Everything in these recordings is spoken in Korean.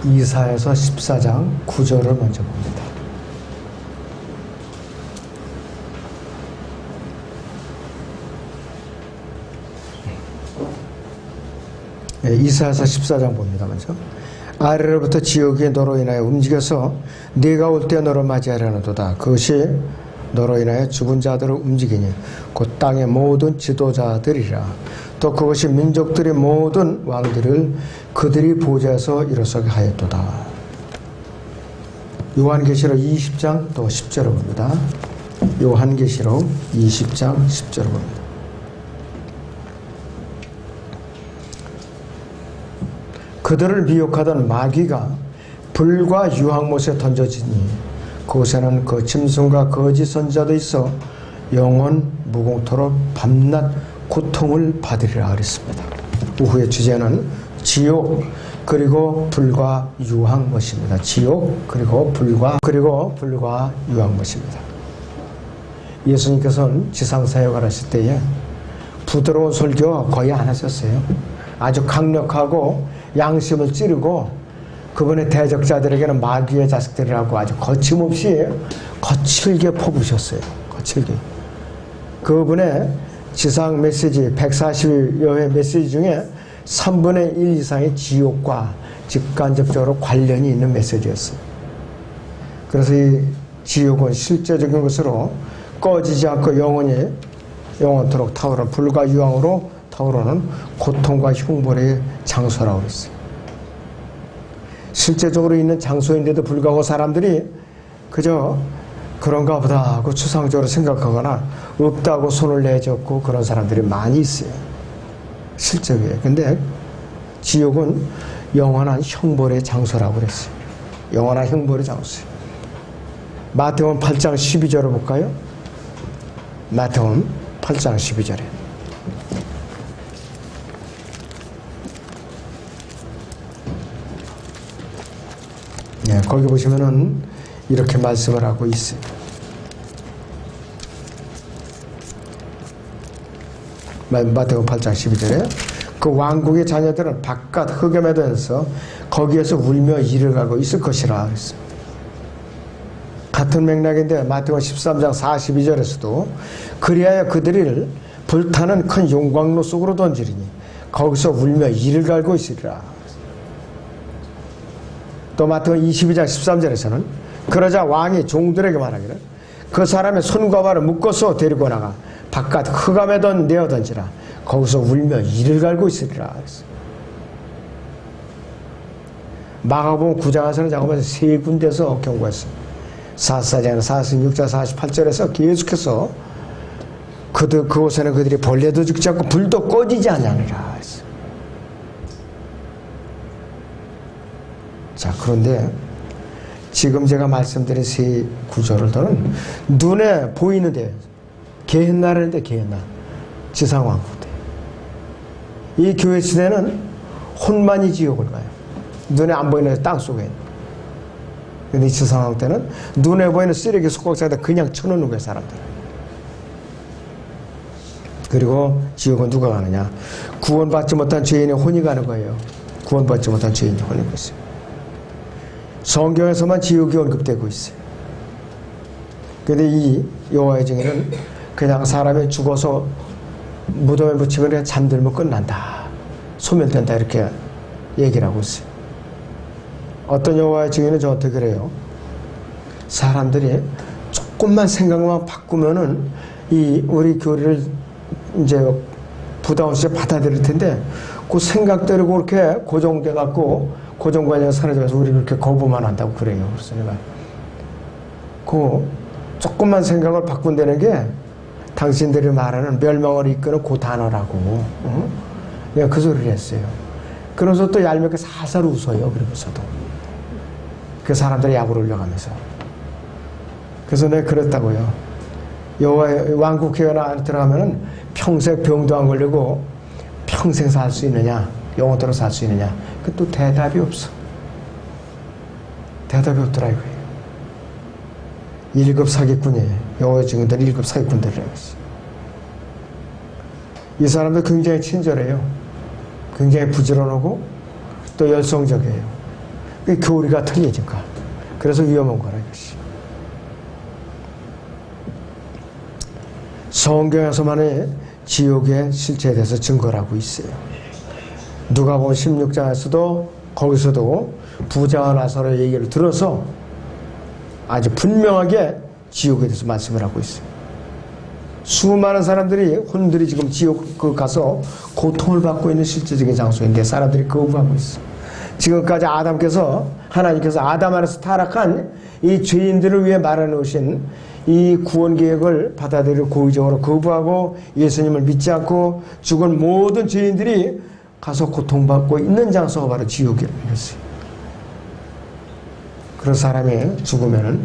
이사야서 14장 9절을 먼저 봅니다. 네, 이사야서 14장 봅니다. 먼저. 아래로부터 지옥이 너로 인하여 움직여서 네가 올 때 너를 맞이하려는도다. 그것이 너로 인하여 죽은 자들을 움직이니 곧 땅의 모든 지도자들이라. 또 그것이 민족들의 모든 왕들을 그들이 보좌에서 일어서게 하였도다. 요한계시록 20장 또 10절을 봅니다. 요한계시록 20장 10절을 봅니다. 그들을 미혹하던 마귀가 불과 유황못에 던져지니 그곳에는 그 짐승과 거짓 선지자도 있어 영원 무공토록 밤낮 고통을 받으리라 그랬습니다. 오후의 주제는 지옥 그리고 불과 유황못입니다. 지옥 그리고 불과 유황못입니다. 예수님께서는 지상사역을 하실 때에 부드러운 설교 거의 안 하셨어요. 아주 강력하고 양심을 찌르고 그분의 대적자들에게는 마귀의 자식들이라고 아주 거침없이 거칠게 퍼부으셨어요. 거칠게. 그분의 지상 메시지 140여 회 메시지 중에 3분의 1 이상의 지옥과 직간접적으로 관련이 있는 메시지였어요. 그래서 이 지옥은 실제적인 것으로 꺼지지 않고 영원토록 타오르는 불과 유황으로 타오르는 고통과 흉벌의 장소라고 했어요. 실제적으로 있는 장소인데도 불구하고 사람들이 그저 그런가 보다 하고 추상적으로 생각하거나 없다고 손을 내젓고 그런 사람들이 많이 있어요. 실적이에요. 근데 지옥은 영원한 형벌의 장소라고 그랬어요. 영원한 형벌의 장소예요. 마태복음 8장 12절을 볼까요? 마태복음 8장 12절에 네, 거기 보시면은 이렇게 말씀을 하고 있어요. 마태복음 8장 12절에 그 왕국의 자녀들은 바깥 흑암에 들어서 거기에서 울며 이를 가고 있을 것이라 그랬어요. 같은 맥락인데 마태복음 13장 42절에서도 그리하여 그들을 불타는 큰 용광로 속으로 던지리니 거기서 울며 이를 갈고 있으리라. 또 마태복음 22장 13절에서는 그러자 왕이 종들에게 말하기를 그 사람의 손과 발을 묶어서 데리고 나가 바깥 흑암에 내어 던지라. 거기서 울며 이를 갈고 있으리라. 마가복음 9장에서는 잠깐만 세 군데서 경고했어요. 44장, 46장, 48절에서 계속해서 그곳에는 그들이 벌레도 죽지 않고 불도 꺼지지 않으리라 했어요. 자, 그런데 지금 제가 말씀드린 세 구절들은 눈에 보이는데 개헌날인데 개헌날 지상왕국 때 이 교회 시대는 혼만이 지옥을 가요. 눈에 안 보이는 땅속에 있는. 근데 이 지상왕국 때는 눈에 보이는 쓰레기 소각장에다 그냥 쳐놓는 거예요, 사람들. 그리고 지옥은 누가 가느냐? 구원받지 못한 죄인의 혼이 가는 거예요. 구원받지 못한 죄인의 혼이 가는 거예요. 성경에서만 지옥이 언급되고 있어요. 근데 이 여호와의 증인은 그냥 사람이 죽어서 무덤에 붙이면 그냥 잠들면 끝난다. 소멸된다. 이렇게 얘기를 하고 있어요. 어떤 여호와의 증인은 저한테 그래요. 사람들이 조금만 생각만 바꾸면은 이 우리 교리를 이제 부담 없이 받아들일 텐데 그 생각대로 그렇게 고정돼 갖고 고정관념이 사라져서 우리 그렇게 거부만 한다고 그래요. 그래서 내가 그 조금만 생각을 바꾼다는 게 당신들이 말하는 멸망을 이끄는 그 단어라고. 내가 그 소리를 했어요. 그러면서 또 얄밉게 살살 웃어요. 그러면서도 그 사람들이 약을 올려가면서. 그래서 내가 그랬다고요. 여호와의 왕국회의원 안에 들어가면은 평생 병도 안 걸리고 평생 살 수 있느냐, 영원토록 살 수 있느냐. 그 또 대답이 없어. 대답이 없더라 이거예요. 1급 사기꾼이에요. 여호와의 증인들은 1급 사기꾼들이라고 했어요. 이 사람들 굉장히 친절해요. 굉장히 부지런하고 또 열성적이에요. 교리가 틀리니까. 그래서 위험한 거라 이것이. 성경에서만의 지옥의 실체에 대해서 증거를 하고 있어요. 누가복음 16장에서도 거기서도 부자와 나사로의 얘기를 들어서 아주 분명하게 지옥에 대해서 말씀을 하고 있어요. 수많은 사람들이 혼들이 지금 지옥 가서 고통을 받고 있는 실제적인 장소인데 사람들이 거부하고 있어. 지금까지 하나님께서 아담 안에서 타락한 이 죄인들을 위해 말해놓으신 이 구원 계획을 받아들이고 고의적으로 거부하고 예수님을 믿지 않고 죽은 모든 죄인들이 가서 고통받고 있는 장소가 바로 지옥이었어요. 그런 사람이 죽으면은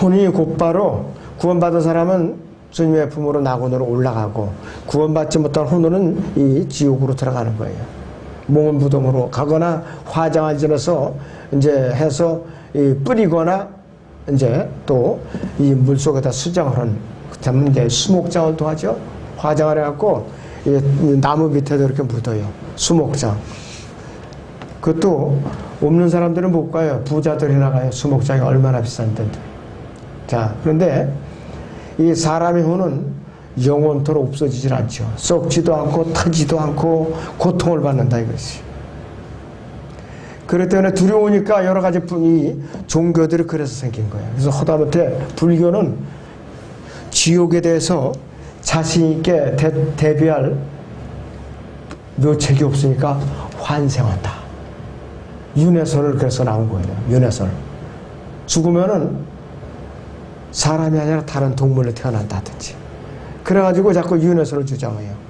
혼이 곧바로 구원받은 사람은 주님의 품으로 낙원으로 올라가고 구원받지 못한 혼은 이 지옥으로 들어가는 거예요. 몽은 무덤으로 가거나 화장을 지어서 이제 해서 뿌리거나 이제 또 이 물속에다 수장을 한 그다음에 이제 수목장을 또 하죠. 화장을 해갖고 나무 밑에도 이렇게 묻어요. 수목장. 그것도 없는 사람들은 못 가요. 부자들이 나가요. 수목장이 얼마나 비싼데. 자, 그런데 이 사람의 혼은 영원토록 없어지질 않죠. 썩지도 않고 타지도 않고 고통을 받는다 이것이. 그렇기 때문에 두려우니까 여러 가지 이 종교들이 그래서 생긴 거예요. 그래서 하다못해 불교는 지옥에 대해서 자신 있게 대비할 묘책이 없으니까 환생한다. 윤회설을 그래서 나온 거예요. 윤회설. 죽으면은 사람이 아니라 다른 동물로 태어난다든지. 그래가지고 자꾸 윤회설을 주장해요.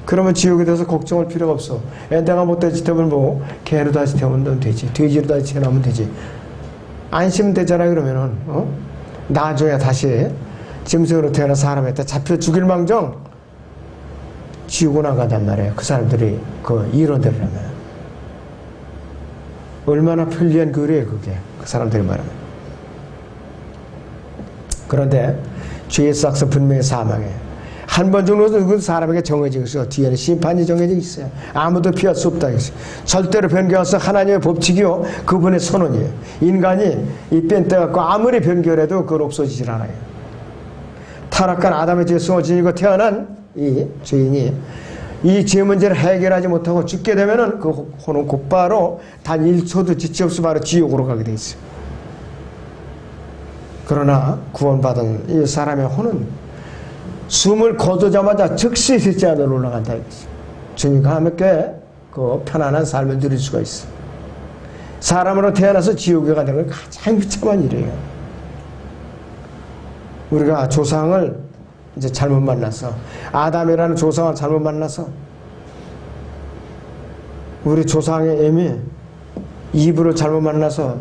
그러면 지옥에 대해서 걱정할 필요가 없어. 내가 못되지 태우면 뭐 개로 다시 태우면 되지. 돼지로 다시 태어나면 되지. 안심은 되잖아요. 그러면은 나중에 다시 짐승으로 태어난 사람한테 잡혀 죽일 망정 지옥으로 나간단 말이에요. 그 사람들이 그 이론대로라면. 얼마나 편리한 교리예요 그게. 그 사람들이 말하면. 그런데 죄의 싹서 분명히 사망해. 한 번 정도는 그 사람에게 정해지고 있어. 뒤에는 심판이 정해져 있어요. 아무도 피할 수 없다. 절대로 변경해서 하나님의 법칙이요. 그분의 선언이에요. 인간이 이 뺀 떼갖고 아무리 변경해도 그걸 없어지질 않아요. 타락한 아담의 죄성을 지니고 태어난 이 죄인이 이 죄 문제를 해결하지 못하고 죽게 되면은 그 혼은 곧바로 단 1초도 지체 없이 바로 지옥으로 가게 돼 있어요. 그러나 구원받은 이 사람의 혼은 숨을 거두자마자 즉시 셋째 하늘로 올라간다 이거지. 주님과 함께 그 편안한 삶을 누릴 수가 있어. 사람으로 태어나서 지옥에 가는 건 가장 비참한 일이에요. 우리가 조상을 이제 잘못 만나서 아담이라는 조상을 잘못 만나서 우리 조상의 애미 이브를 잘못 만나서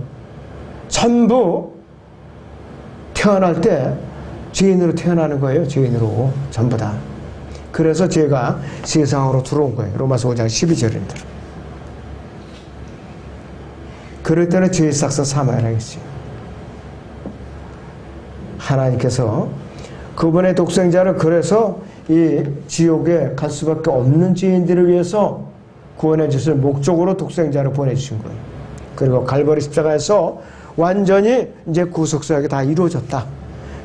전부 태어날 때 죄인으로 태어나는 거예요. 죄인으로 전부 다. 그래서 죄가 세상으로 들어온 거예요. 로마서 5장 12절입니다. 그럴 때는 죄의 싹서 사망이라겠어요. 하나님께서 그분의 독생자를 그래서 이 지옥에 갈 수밖에 없는 죄인들을 위해서 구원해 주실 목적으로 독생자를 보내주신 거예요. 그리고 갈보리 십자가에서 완전히 이제 구속사역이 다 이루어졌다.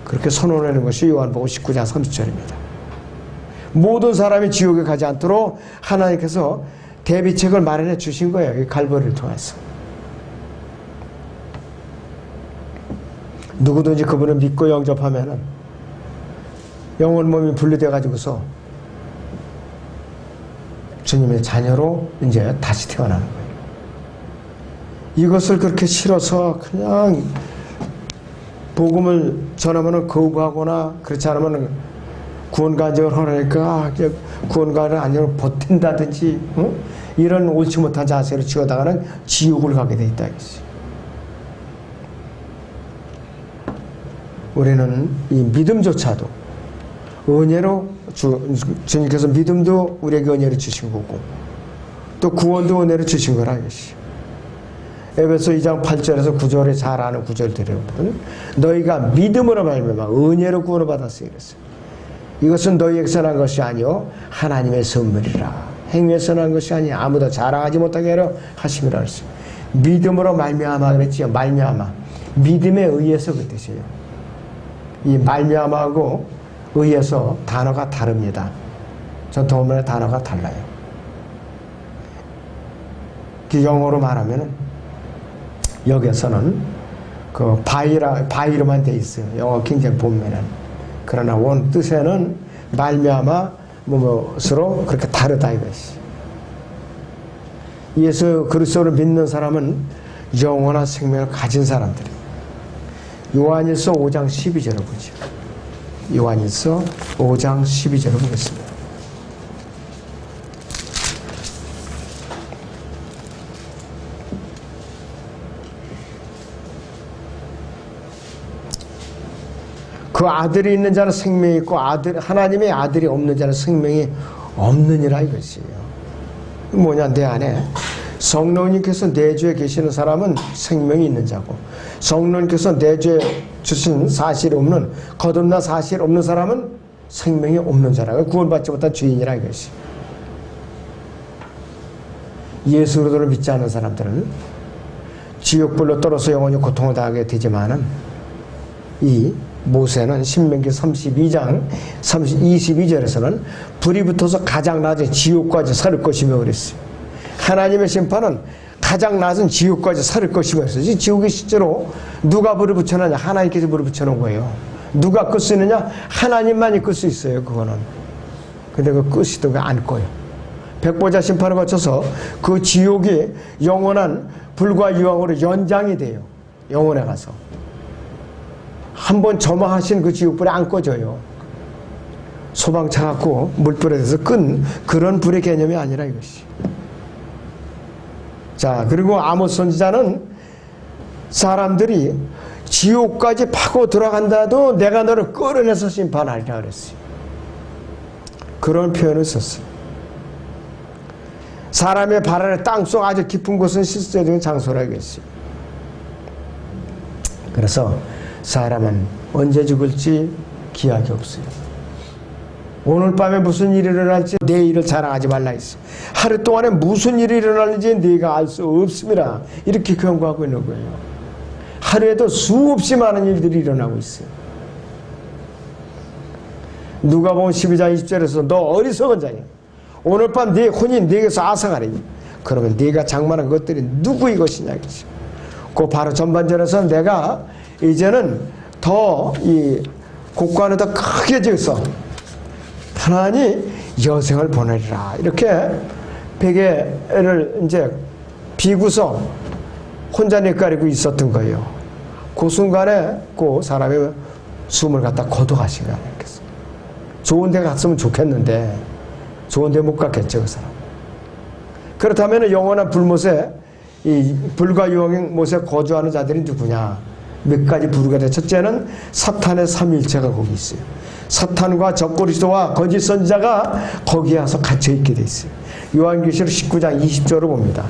그렇게 선언하는 것이 요한복음 19장 30절입니다. 모든 사람이 지옥에 가지 않도록 하나님께서 대비책을 마련해 주신 거예요. 이 갈보리를 통해서. 누구든지 그분을 믿고 영접하면은 영혼 몸이 분리돼 가지고서 주님의 자녀로 이제 다시 태어나는 거예요. 이것을 그렇게 싫어서 그냥 복음을 전하면은 거부하거나 그렇지 않으면 구원간증을 하니까 구원간을 아니면 버틴다든지 이런 옳지 못한 자세를 취하다가는 지옥을 가게 돼 있다 이거지. 우리는 이 믿음조차도 은혜로 주님께서 믿음도 우리에게 은혜를 주신 거고 또 구원도 은혜를 주신 거라 이것이. 에베소 2장 8절에서 9절에 잘 아는 구절들이거든. 너희가 믿음으로 말미암아 은혜로 구원을 받았으니 이랬어요. 이것은 너희에게서 난 것이 아니요 하나님의 선물이라 행위에서 난 것이 아니 아무도 자랑하지 못하게 하려 하심이라 했어요. 믿음으로 말미암아 그랬지요. 말미암아. 믿음에 의해서 그 뜻이에요. 이 말미암아하고 의해서 단어가 다릅니다. 전통문의 단어가 달라요. 그 영어로 말하면은 여기서는 그 바이로만 돼 있어요. 영어 킹제임 본면은. 그러나 원 뜻에는 말미암아 무엇으로 그렇게 다르다 이것이. 예수 그리스도를 믿는 사람은 영원한 생명을 가진 사람들이에요. 요한일서 5장 12절을 보죠. 요한일서 5장 12절을 보겠습니다. 그 아들이 있는 자는 생명이 있고 하나님의 아들이 없는 자는 생명이 없느니라 이것이에요. 뭐냐, 내 안에 성령님께서 내주에 계시는 사람은 생명이 있는 자고, 성령님께서 내주에 주신 사실이 없는, 거듭난 사실이 없는 사람은 생명이 없는 자라고, 구원받지 못한 죄인이라 이것이. 예수 그리스도를 믿지 않는 사람들은 지옥불로 떨어서 영원히 고통을 당하게 되지만은, 이 모세는 신명기 32장 22절에서는 불이 붙어서 가장 낮은 지옥까지 살을 것이며 그랬어요. 하나님의 심판은 가장 낮은 지옥까지 살을 것이며 그랬어요. 지옥이 실제로 누가 불을 붙여놨냐? 하나님께서 불을 붙여놓은 거예요. 누가 끌 수 있느냐? 하나님만이 끌 수 있어요. 그거는. 근데 그 끄시도 안 꺼요. 백보자 심판을 거쳐서 그 지옥이 영원한 불과 유황으로 연장이 돼요. 영원에 가서. 한번 점화하신 그 지옥불이 안 꺼져요. 소방차 갖고 물불에 대해서 끈 그런 불의 개념이 아니라 이것이. 자, 그리고 아모스 선지자는 사람들이 지옥까지 파고 들어간다도 내가 너를 끌어내서 심판하리라 그랬어요. 그런 표현을 썼어요. 사람의 발 아래 땅속 아주 깊은 곳은 실제적인 장소라 그랬어요. 그래서 사람은 언제 죽을지 기약이 없어요. 오늘 밤에 무슨 일이 일어날지 내일을 자랑하지 말라 했어요. 하루 동안에 무슨 일이 일어날지 네가 알 수 없습니다. 이렇게 경고하고 있는 거예요. 하루에도 수없이 많은 일들이 일어나고 있어요. 누가복음 12장 20절에서 너 어리석은 자야. 오늘 밤 네 혼이 네게서 앗아가리. 그러면 네가 장만한 것들이 누구의 것이냐. 그 바로 전반전에서 내가 이제는 더 이 곡관을 더 크게 지어서 하나니 여생을 보내리라. 이렇게 베개를 이제 비고서 혼자 내가리고 있었던 거예요. 그 순간에 그 사람의 숨을 갖다 거둬가신 거 아니겠어요. 좋은 데 갔으면 좋겠는데 좋은 데 못 갔겠죠, 그 사람. 그렇다면 영원한 불못에 이 불과 유황의 못에 거주하는 자들이 누구냐? 몇 가지 부르게 돼. 첫째는 사탄의 삼위일체가 거기 있어요. 사탄과 적그리스도와 거짓 선지자가 거기에 와서 갇혀 있게 돼 있어요. 요한계시록 19장 20절을 봅니다.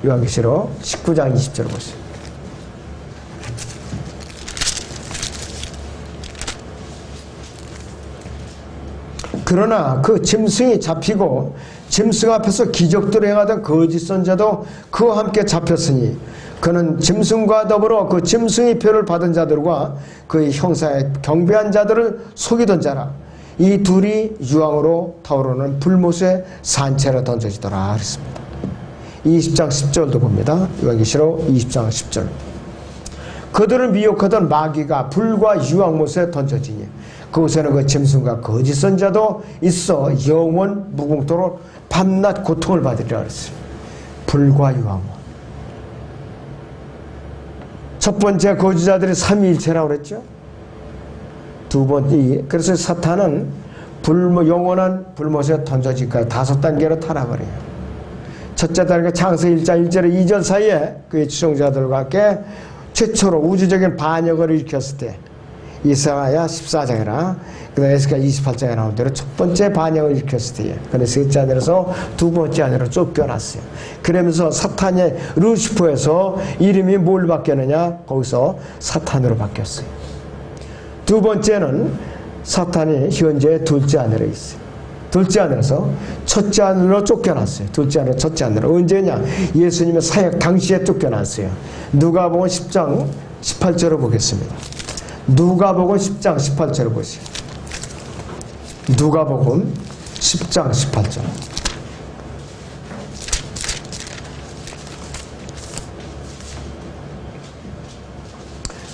요한계시록 19장 20절을 보세요. 그러나 그 짐승이 잡히고 짐승 앞에서 기적들을 행하던 거짓 선지자도 그와 함께 잡혔으니 그는 짐승과 더불어 그 짐승의 표를 받은 자들과 그의 형사에 경배한 자들을 속이던 자라. 이 둘이 유황으로 타오르는 불못의 산채로 던져지더라 그랬습니다. 20장 10절도 봅니다. 요한계시록 20장 10절. 그들을 미혹하던 마귀가 불과 유황못에 던져지니 그곳에는 그 짐승과 거짓 선지자도 있어 영원 무궁토록 밤낮 고통을 받으리라 그랬어요. 불과 유황못. 첫 번째 거주자들이 삼위일체라고 그랬죠. 두 번째, 그래서 사탄은 영원한 불못에 던져질까요? 5단계로 타락을 해요. 첫째 단계 창세기 1장 1절에 2절 사이에 그의 추종자들과 함께 최초로 우주적인 반역을 일으켰을 때 이사야 14장이나 그다음에 에스겔 28장에 나온 대로 첫 번째 반역을 일으켰을 때에 그래서 셋째 하늘에서 두 번째 하늘로 쫓겨났어요. 그러면서 사탄의 루시퍼에서 이름이 뭘 바뀌었느냐? 거기서 사탄으로 바뀌었어요. 두 번째는 사탄이 현재 둘째 하늘에 있어요. 둘째 하늘에서 첫째 하늘로 쫓겨났어요. 둘째 하늘, 첫째 하늘로. 언제냐? 예수님의 사역 당시에 쫓겨났어요. 누가복음 10장 18절을 보겠습니다. 누가복음 10장 18절을 보시죠. 누가복음 10장 18절.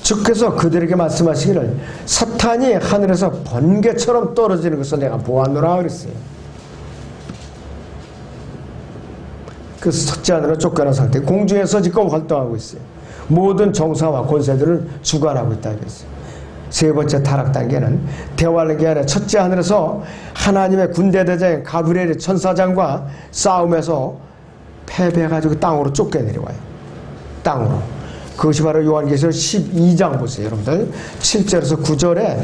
주께서 그들에게 말씀하시기를 사탄이 하늘에서 번개처럼 떨어지는 것을 내가 보았노라 그랬어요. 그래서 첫째 하늘로 쫓겨난 상태, 공중에서 지금 활동하고 있어요. 모든 정사와 권세들을 주관하고 있다 그랬어요. 세 번째 타락 단계는 대환란기 안에 첫째 하늘에서 하나님의 군대 대장인 가브리엘의 천사장과 싸움에서 패배해가지고 땅으로 쫓겨내려와요. 땅으로. 그것이 바로 요한계시록 12장 보세요. 여러분들 7절에서 9절에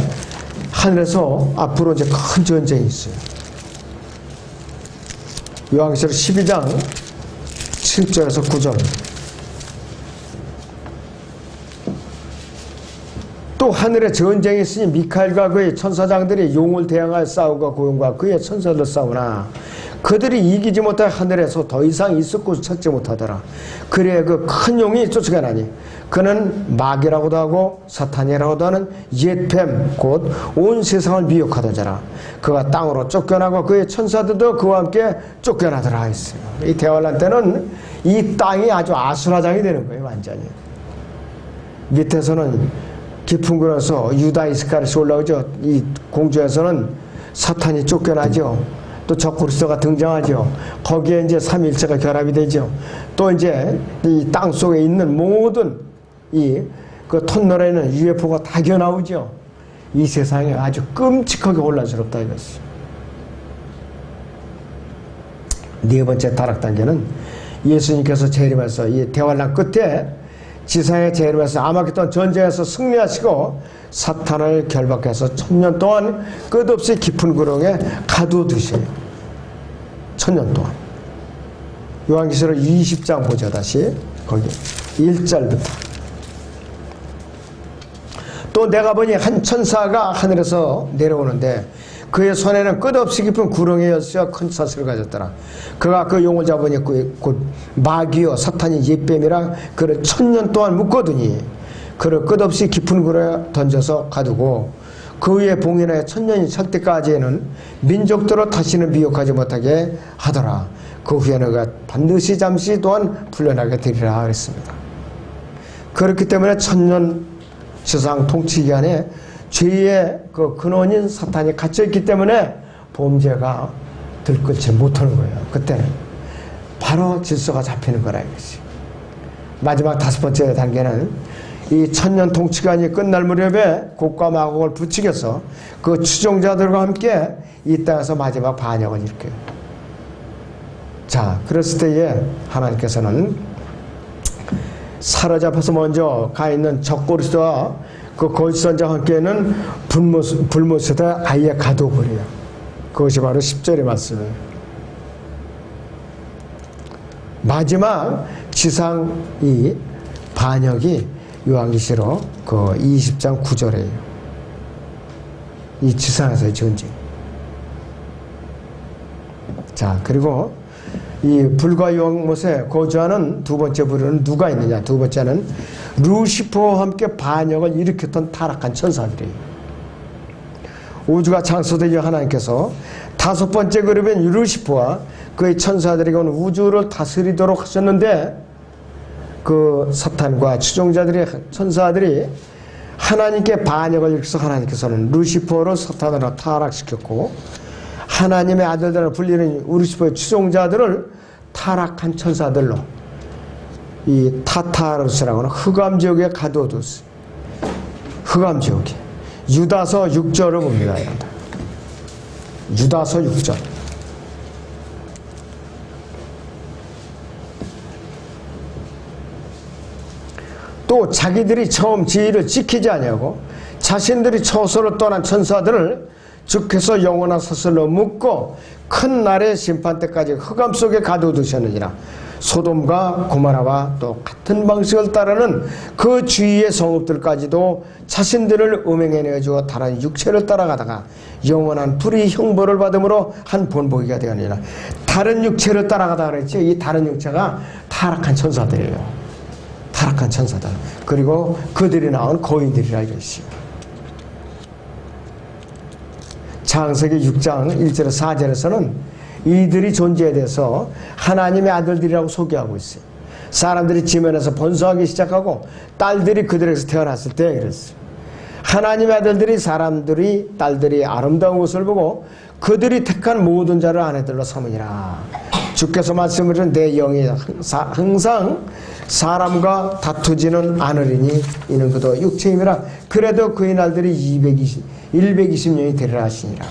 하늘에서 앞으로 이제 큰 전쟁이 있어요. 요한계시록 12장 7절에서 9절. 또 하늘에 전쟁이 있으니 미카엘과 그의 천사장들이 용을 대항하여 싸우고 고용과 그의 천사들 싸우나 그들이 이기지 못하여 하늘에서 더 이상 있을 곳을 찾지 못하더라. 그래 그 큰 용이 쫓아가나니 그는 마귀라고도 하고 사탄이라고도 하는 옛뱀 곧 온 세상을 미혹하던 자라. 그가 땅으로 쫓겨나고 그의 천사들도 그와 함께 쫓겨나더라 했어요. 이 대환란 때는 이 땅이 아주 아수라장이 되는 거예요. 완전히. 밑에서는 깊은 곳에서 유다 이스카리스 올라오죠. 이 공주에서는 사탄이 쫓겨나죠. 또 적그리스도가 등장하죠. 거기에 이제 삼위일체가 결합이 되죠. 또 이제 이 땅 속에 있는 모든 그 터널에는 UFO가 다 겨나오죠. 이 세상이 아주 끔찍하게 혼란스럽다 이것이. 네 번째 타락 단계는 예수님께서 재림해서 이 대환란 끝에 지상에 재림해서 아마겟돈 전쟁에서 승리하시고 사탄을 결박해서 1000년 동안 끝없이 깊은 구렁에 가둬두세요. 1000년 동안. 요한계시록 20장 보죠. 다시 거기 1절부터. 또 내가 보니 한 천사가 하늘에서 내려오는데 그의 손에는 끝없이 깊은 구렁의 열쇠와 큰 사슬을 가졌더라. 그가 그 용을 잡으니 곧 마귀요 사탄이 옛뱀이라 그를 1000년 동안 묶어두니 그를 끝없이 깊은 구렁에 던져서 가두고 그 위에 봉인하여 1000년이 찰 때까지는 민족들로 다시는 미혹하지 못하게 하더라. 그 후에는 그가 반드시 잠시 또한 풀려나게 되리라 그랬습니다. 그렇기 때문에 1000년 세상 통치 기간에 죄의 그 근원인 사탄이 갇혀있기 때문에 범죄가 들끓지 못하는 거예요. 그때는 바로 질서가 잡히는 거라 이것이. 마지막 5번째 단계는 이 1000년 통치기간이 끝날 무렵에 곡과 마곡을 부추겨서 그 추종자들과 함께 이 땅에서 마지막 반역을 일으켜요. 자, 그랬을 때에 하나님께서는 사로잡혀서 먼저 가 있는 적그리스도와 그 거짓 선자와 함께는 불못에다 아예 가둬버려요. 그것이 바로 10절의 말씀이에요. 마지막 지상 이 반역이 요한계시록 그 20장 9절이에요. 이 지상에서의 전쟁. 자, 그리고 이 불과 용못에 거주하는 두 번째 부류는 누가 있느냐? 두 번째는 루시퍼와 함께 반역을 일으켰던 타락한 천사들이에요. 우주가 창조되기 하나님께서 5번째 그룹인 루시퍼와 그의 천사들에게 온 우주를 다스리도록 하셨는데 그 사탄과 추종자들의 천사들이 하나님께 반역을 일으켜서 하나님께서는 루시퍼로 사탄으로 타락시켰고 하나님의 아들들을 불리는 루시퍼의 추종자들을 타락한 천사들로 이 타타르스라고 하는 흑암지옥에 가둬뒀어요. 흑암지옥에. 유다서 6절을 봅니다. 유다서 6절. 또 자기들이 처음 지위를 지키지 아니하고 자신들이 처소를 떠난 천사들을 주께서 영원한 사슬로 묶고 큰 날의 심판 때까지 흑암 속에 가둬두셨느니라. 소돔과 고모라와 또 같은 방식을 따르는 그 주위의 성읍들까지도 자신들을 음행에 내어주어 다른 육체를 따라가다가 영원한 불의 형벌을 받음으로 한 본보기가 되었느니라. 다른 육체를 따라가다 그랬죠. 이 다른 육체가 타락한 천사들이에요. 타락한 천사들. 그리고 그들이 낳은 거인들이라 이것이요. 창세기 6장 1절에서 4절에서는 이들이 존재에 대해서 하나님의 아들들이라고 소개하고 있어요. 사람들이 지면에서 번성하기 시작하고 딸들이 그들에게서 태어났을 때 그랬어요. 하나님의 아들들이 사람들이 딸들이 아름다운 것을 보고 그들이 택한 모든 자를 아내들로 삼으니라. 주께서 말씀하신 내 영이 항상 사람과 다투지는 않으리니 이는 그도 육체임이라. 그래도 그의 날들이 120년이 되리라 하시니라.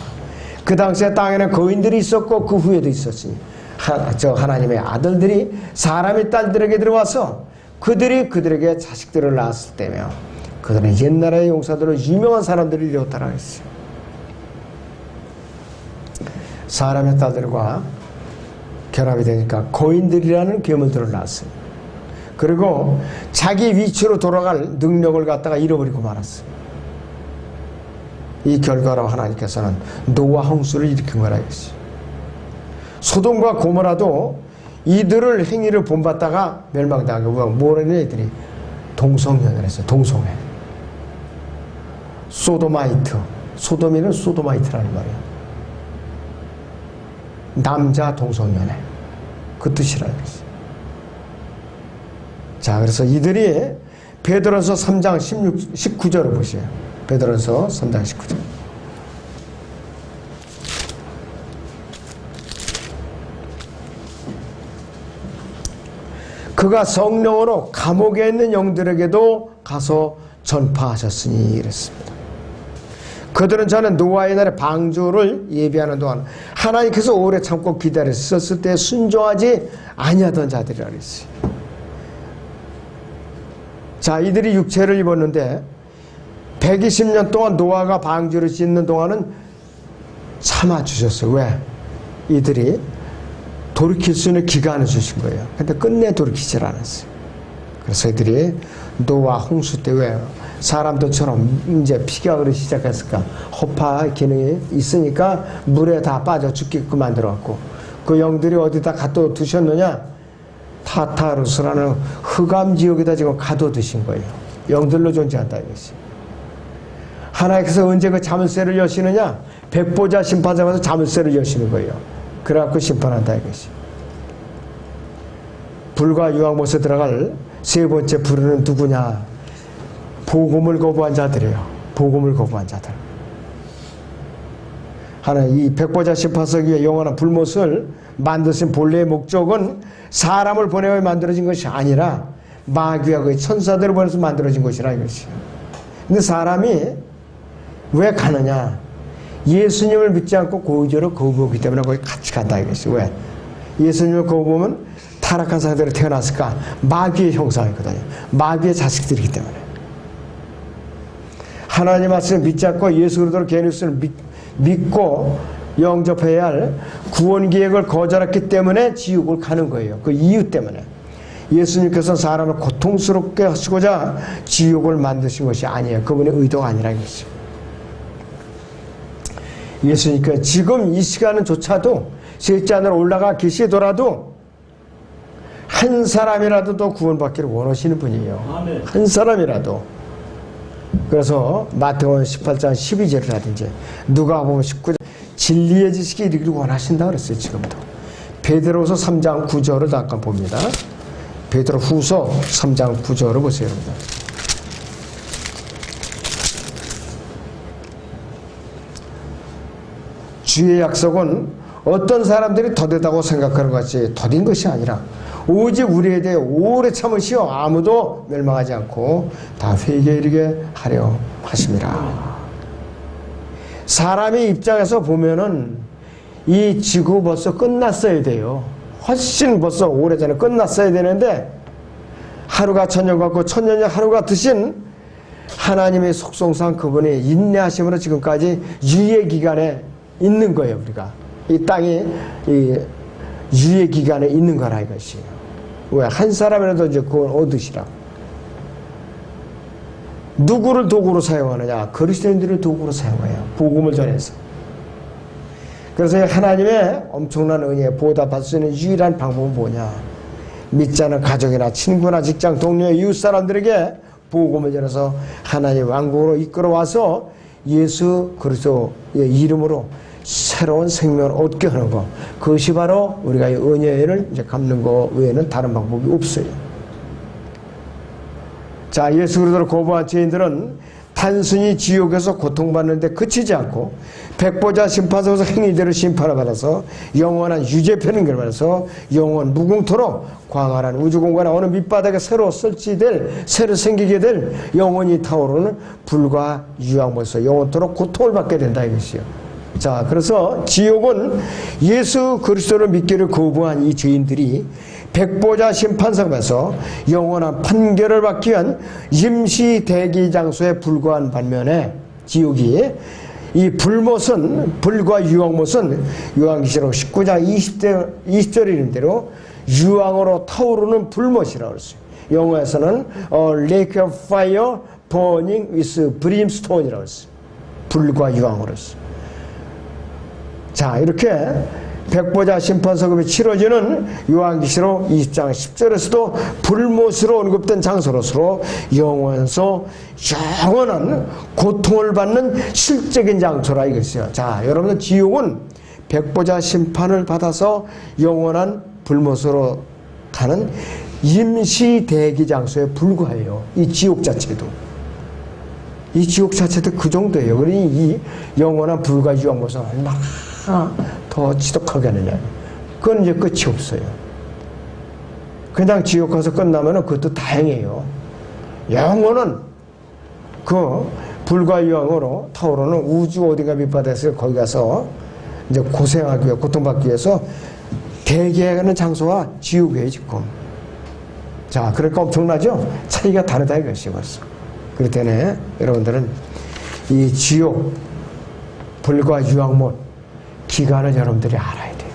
그 당시에 땅에는 거인들이 있었고 그 후에도 있었으니 하나님의 아들들이 사람의 딸들에게 들어와서 그들이 그들에게 자식들을 낳았을 때며 그들은 옛날의 용사들로 유명한 사람들이 되었다라고 했어요. 사람의 딸들과 결합이 되니까 거인들이라는 괴물들을 낳았어요. 그리고 자기 위치로 돌아갈 능력을 갖다가 잃어버리고 말았어요. 이 결과로 하나님께서는 노아 홍수를 일으킨 거라 했어요. 소돔과 고모라도 이들을 행위를 본받다가 멸망당하고 뭐라는 애들이 동성연애를 했어요. 동성애. 소도마이트. 소돔이는 소도마이트라는 말이에요. 남자 동성연애. 그 뜻이라는 것이죠. 자, 그래서 이들이 베드로서 3장 19절을 보세요. 베드로서 3장 19절. 그가 성령으로 감옥에 있는 영들에게도 가서 전파하셨으니 이랬습니다. 그들은 저는 노아의 날에 방주를 예비하는 동안 하나님께서 오래 참고 기다렸을 때 순종하지 아니하던 자들이라 그랬어요. 자, 이들이 육체를 입었는데 120년 동안 노아가 방주를 짓는 동안은 참아주셨어요. 왜? 이들이 돌이킬 수 있는 기간을 주신 거예요. 근데 끝내 돌이키질 않았어요. 그래서 이들이 노아 홍수 때 왜 사람들처럼 이제 피가 흐르기 시작했을까? 허파 기능이 있으니까 물에 다 빠져 죽게끔 만들어갖고 그 영들이 어디다 가둬두셨느냐? 타타루스라는 흑암 지역에다 지금 가둬두신 거예요. 영들로 존재한다 이것이. 하나님께서 언제 그 자물쇠를 여시느냐? 백보자 심판장에서 자물쇠를 여시는 거예요. 그래갖고 심판한다 이것이. 불과 유황못에 들어갈 세 번째 불은 누구냐? 복음을 거부한 자들이에요. 복음을 거부한 자들. 하나님 이 백보자 심판석 위에 영원한 불못을 만드신 본래의 목적은 사람을 보내어 만들어진 것이 아니라 마귀와 그의 천사들을 보내서 만들어진 것이라 이것이에요. 근데 사람이 왜 가느냐? 예수님을 믿지 않고 고의적으로 거부하기 때문에 거기 같이 간다 이것이. 왜? 예수님을 거부하면 타락한 상태로 태어났을까? 마귀의 형상이거든요. 마귀의 자식들이기 때문에. 하나님 말씀을 믿지 않고 예수 그리스도를 개인으로 믿고 영접해야 할 구원 계획을 거절했기 때문에 지옥을 가는 거예요. 그 이유 때문에. 예수님께서는 사람을 고통스럽게 하시고자 지옥을 만드신 것이 아니에요. 그분의 의도가 아니라 이것이죠. 예수님께서 지금 이 시간은조차도 셋째 하늘로 올라가 계시더라도 한 사람이라도 더 구원받기를 원하시는 분이에요. 아멘. 한 사람이라도. 그래서 마태복음 18장 12절이라든지 누가복음 19장 진리의 지식이 이르기를 원하신다 그랬어요. 지금도. 베드로후서 3장 9절을 잠깐 봅니다. 베드로후서 3장 9절을 보세요. 여러분. 주의 약속은 어떤 사람들이 더디다고 생각하는 것이 더딘 것이 아니라 오직 우리에 대해 오래 참으시어 아무도 멸망하지 않고 다 회개에 이르게 하려 하심이라. 사람의 입장에서 보면은 이 지구 벌써 끝났어야 돼요. 훨씬 벌써 오래전에 끝났어야 되는데 하루가 천년 같고 천년이 하루가 드신 하나님의 속성상 그분이 인내하심으로 지금까지 유예 기간에 있는 거예요. 우리가 이 땅이 이 유예 기간에 있는 거라 이것이에요. 왜? 한 사람이라도 이제 그걸 얻으시라. 누구를 도구로 사용하느냐? 그리스도인들을 도구로 사용해요. 복음을 전해서. 그래서 하나님의 엄청난 은혜에 보답할 수 있는 유일한 방법은 뭐냐? 믿지 않은 가족이나 친구나 직장 동료, 이웃 사람들에게 복음을 전해서 하나님의 왕국으로 이끌어와서 예수 그리스도의 이름으로 새로운 생명을 얻게 하는 것. 그것이 바로 우리가 이 은혜를 이제 갚는 것 외에는 다른 방법이 없어요. 자, 예수 그리스도를 거부한 죄인들은 단순히 지옥에서 고통받는데 그치지 않고 백보자 심판서에서 행위대로 심판을 받아서 영원한 유죄편을 받아서 영원 무궁토록 광활한 우주공간에 어느 밑바닥에 새로 설치될, 새로 생기게 될 영원히 타오르는 불과 유황물에서 영원토록 고통을 받게 된다 이것이요. 자, 그래서 지옥은 예수 그리스도를 믿기를 거부한 이 죄인들이 백보자 심판석에서 영원한 판결을 받기 위한 임시 대기 장소에 불과한 반면에 지옥이 이 불못은, 불과 유황못은 요한계시록 19장 20절에 있는 대로 유황으로 타오르는 불못이라고 했어요. 영어에서는 lake of fire burning with brimstone이라고 했어요. 불과 유황으로 했어요. 자, 이렇게 백보자 심판석음이 치러지는 요한계시록 20장 10절에서도 불못으로 언급된 장소로서 영원에서 영원한 고통을 받는 실적인 장소라 이것이요. 자, 여러분들 지옥은 백보자 심판을 받아서 영원한 불못으로 가는 임시 대기 장소에 불과해요. 이 지옥 자체도. 이 지옥 자체도 그 정도예요. 그러니 이 영원한 불과 유황못은 얼마나 더 지독하게 하느냐. 그건 이제 끝이 없어요. 그냥 지옥 가서 끝나면 그것도 다행이에요. 영원은 그 불과 유황으로 타오르는 우주 어딘가 밑바닥에서 거기 가서 이제 고생하기 위해, 고통받기 위해서 대기하는 장소와 지옥이에요, 지금. 자, 그러니까 엄청나죠? 차이가 다르다 이것이 벌써. 그렇기 때문에 여러분들은 이 지옥, 불과 유황못 기간을 여러분들이 알아야 돼요.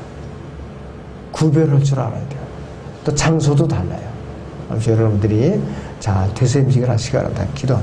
구별할 줄 알아야 돼요. 또 장소도 달라요. 아무튼 여러분들이 자, 되새김질을 하시기 바랍니다. 기도합니다.